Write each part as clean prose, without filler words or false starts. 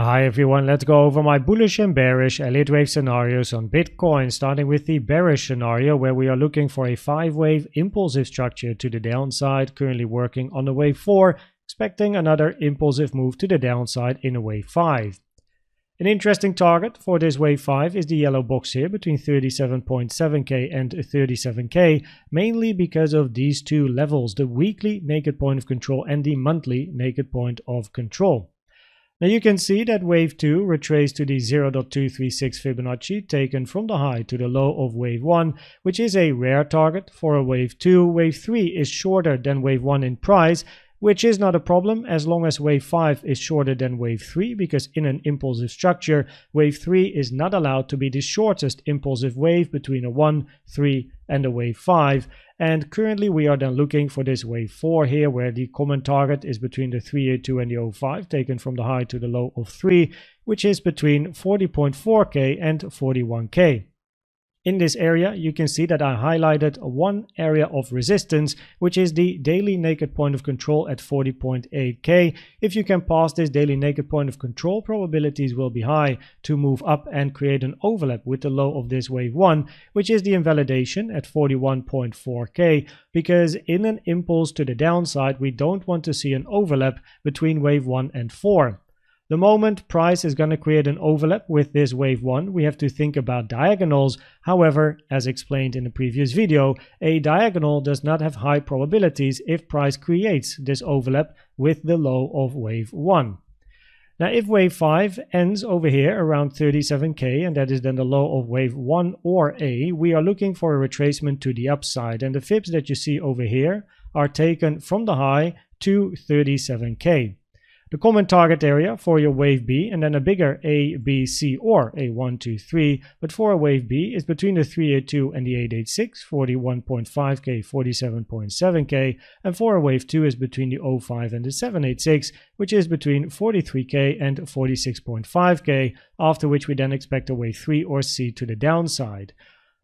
Hi everyone, let's go over my bullish and bearish Elliott Wave scenarios on Bitcoin, starting with the bearish scenario where we are looking for a 5-wave impulsive structure to the downside, currently working on the wave 4, expecting another impulsive move to the downside in a wave 5. An interesting target for this wave 5 is the yellow box here between 37.7k and 37k, mainly because of these two levels, the weekly naked point of control and the monthly naked point of control. Now you can see that wave 2 retraced to the 0.236 Fibonacci taken from the high to the low of wave 1, which is a rare target for a wave 2. Wave 3 is shorter than wave 1 in price, which is not a problem as long as wave 5 is shorter than wave 3, because in an impulsive structure, wave 3 is not allowed to be the shortest impulsive wave between a 1, 3 and a wave 5. And currently we are then looking for this wave 4 here, where the common target is between the 382 and the 05, taken from the high to the low of 3, which is between 40.4k and 41k. In this area, you can see that I highlighted one area of resistance, which is the daily naked point of control at 40.8k. If you can pass this daily naked point of control, probabilities will be high to move up and create an overlap with the low of this wave 1, which is the invalidation at 41.4k, because in an impulse to the downside, we don't want to see an overlap between wave 1 and 4. The moment price is going to create an overlap with this wave 1, we have to think about diagonals. However, as explained in the previous video, a diagonal does not have high probabilities if price creates this overlap with the low of wave 1. Now, if wave 5 ends over here around 37k, and that is then the low of wave 1 or A, we are looking for a retracement to the upside. And the fibs that you see over here are taken from the high to 37k. The common target area for your wave B, and then a bigger A, B, C, or a 1, 2, 3, but for a wave B is between the 382 and the 886, 41.5k, 47.7k, and for a wave 2 is between the 05 and the 786, which is between 43k and 46.5k, after which we then expect a wave 3 or C to the downside.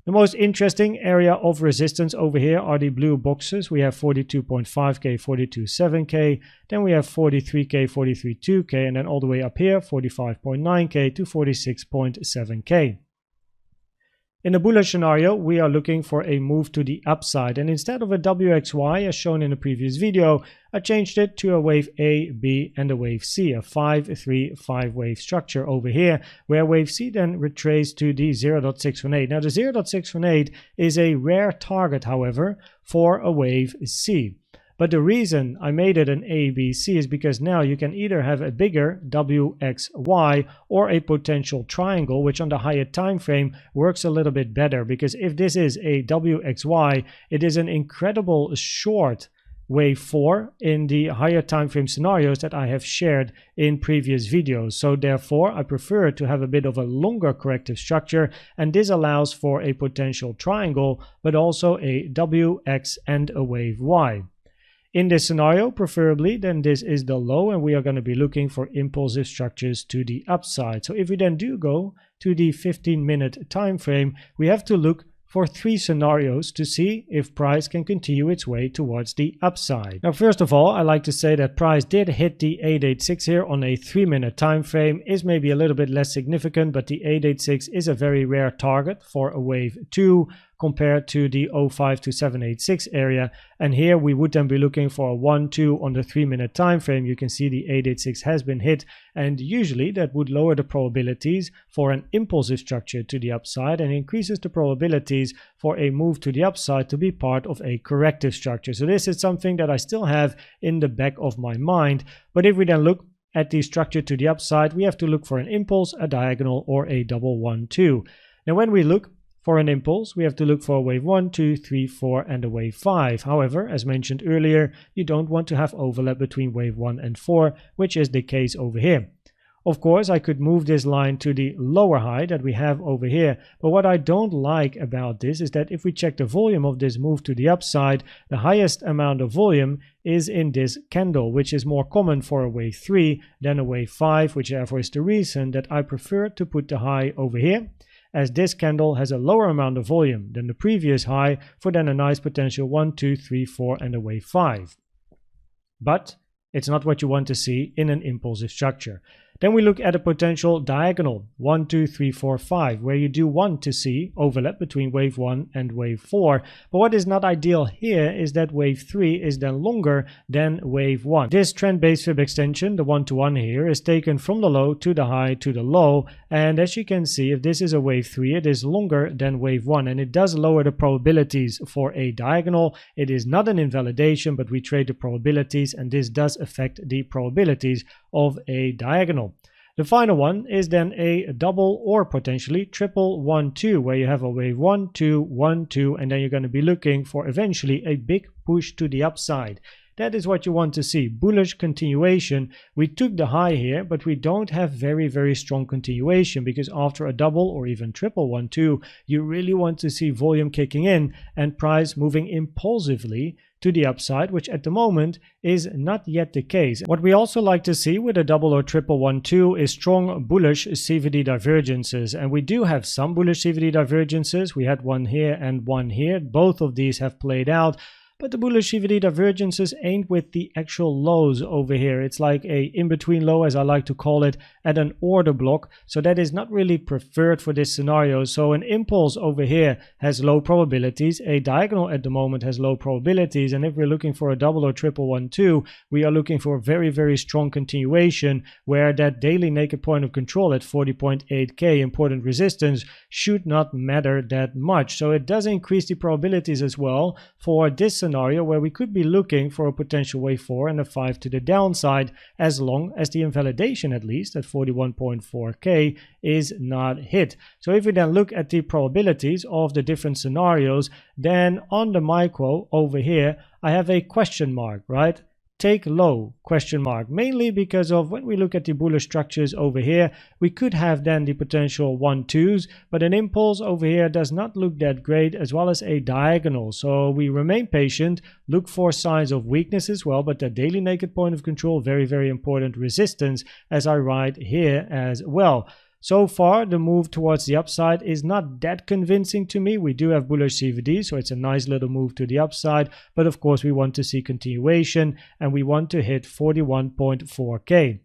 The most interesting area of resistance over here are the blue boxes. We have 42.5k, 42.7k, then we have 43k, 43.2k, and then all the way up here 45.9k to 46.7k. In the bullish scenario, we are looking for a move to the upside, and instead of a WXY as shown in the previous video, I changed it to a wave A, B, and a wave C, a 5-3-5 wave structure over here, where wave C then retraced to the 0.618. Now the 0.618 is a rare target, however, for a wave C. But the reason I made it an ABC is because now you can either have a bigger WXY or a potential triangle, which on the higher time frame works a little bit better, because if this is a WXY, it is an incredible short wave 4 in the higher time frame scenarios that I have shared in previous videos. So therefore I prefer to have a bit of a longer corrective structure, and this allows for a potential triangle but also a WX and a wave Y. In this scenario, preferably, then this is the low, and we are going to be looking for impulsive structures to the upside. So if we then do go to the 15-minute time frame, we have to look for 3 scenarios to see if price can continue its way towards the upside. Now, first of all, I like to say that price did hit the 886 here on a 3-minute time frame. Is maybe a little bit less significant, but the 886 is a very rare target for a wave 2 compared to the 05 to 786 area, and here we would then be looking for a 1-2 on the 3-minute time frame. You can see the 886 has been hit, and usually that would lower the probabilities for an impulsive structure to the upside and increases the probabilities for a move to the upside to be part of a corrective structure. So this is something that I still have in the back of my mind. But if we then look at the structure to the upside, we have to look for an impulse, a diagonal, or a double 1-2. Now when we look for an impulse, we have to look for a wave 1, 2, 3, 4, and a wave 5. However, as mentioned earlier, you don't want to have overlap between wave 1 and 4, which is the case over here. Of course, I could move this line to the lower high that we have over here, but what I don't like about this is that if we check the volume of this move to the upside, the highest amount of volume is in this candle, which is more common for a wave 3 than a wave 5, which therefore is the reason that I prefer to put the high over here, as this candle has a lower amount of volume than the previous high for then a nice potential 1, 2, 3, 4 and a wave 5. But it's not what you want to see in an impulsive structure. Then we look at a potential diagonal 1, 2, 3, 4, 5, where you do want to see overlap between wave 1 and wave 4. But what is not ideal here is that wave 3 is then longer than wave 1. This trend-based fib extension, the 1-to-1 here, is taken from the low to the high to the low. And as you can see, if this is a wave 3, it is longer than wave 1. And it does lower the probabilities for a diagonal. It is not an invalidation, but we trade the probabilities, and this does affect the probabilities of a diagonal. The final one is then a double or potentially triple 1-2, where you have a wave 1, 2, 1, 2, and then you're going to be looking for eventually a big push to the upside. That is what you want to see. Bullish continuation. We took the high here, but we don't have very, very strong continuation, because after a double or even triple 1-2, you really want to see volume kicking in and price moving impulsively to the upside, which at the moment is not yet the case. What we also like to see with a double or triple 1-2 is strong bullish CVD divergences. And we do have some bullish CVD divergences. We had one here and one here. Both of these have played out. But the bullish CVD divergences ain't with the actual lows over here. It's like a in-between low, as I like to call it, at an order block. So that is not really preferred for this scenario. So an impulse over here has low probabilities. A diagonal at the moment has low probabilities. And if we're looking for a double or triple 1-2, we are looking for a very, very strong continuation, where that daily naked point of control at 40.8k, important resistance, should not matter that much. So it does increase the probabilities as well for this scenario, where we could be looking for a potential wave 4 and a 5 to the downside, as long as the invalidation, at least at 41.4k, is not hit. So if we then look at the probabilities of the different scenarios, then on the micro over here, I have a question mark, right? Take low question mark, mainly because of when we look at the bullish structures over here, we could have then the potential 1-2s, but an impulse over here does not look that great, as well as a diagonal. So we remain patient, look for signs of weakness as well, but the daily naked point of control, very, very important resistance, as I write here as well. So far, the move towards the upside is not that convincing to me. We do have bullish CVD, so it's a nice little move to the upside. But of course, we want to see continuation, and we want to hit 41.4k.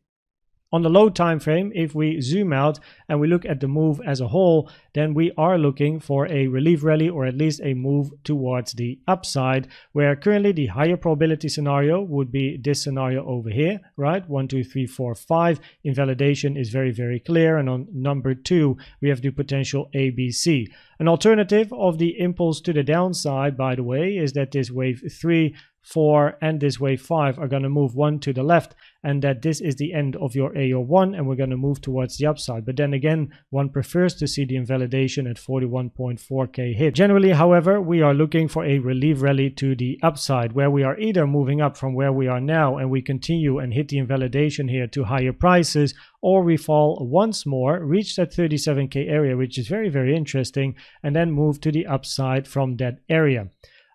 On the low time frame, if we zoom out and we look at the move as a whole, then we are looking for a relief rally, or at least a move towards the upside, where currently the higher probability scenario would be this scenario over here, right? 1, 2, 3, 4, 5. Invalidation is very, very clear. And on number 2, we have the potential ABC. An alternative of the impulse to the downside, by the way, is that this wave 3, 4 and this wave 5 are going to move 1 to the left, and that this is the end of your AO1, and we're going to move towards the upside. But then again, one prefers to see the invalidation at 41.4k hit. Generally, however, we are looking for a relief rally to the upside, where we are either moving up from where we are now and we continue and hit the invalidation here to higher prices, or we fall once more, reach that 37k area, which is very, very interesting, and then move to the upside from that area.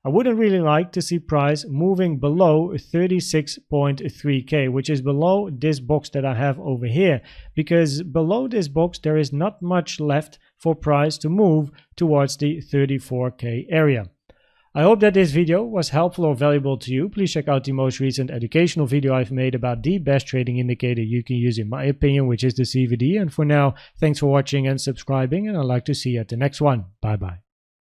I wouldn't really like to see price moving below 36.3k, which is below this box that I have over here, because below this box there is not much left for price to move towards the 34k area. I hope that this video was helpful or valuable to you. Please check out the most recent educational video I've made about the best trading indicator you can use in my opinion, which is the CVD. And for now, thanks for watching and subscribing, and I'd like to see you at the next one. Bye bye.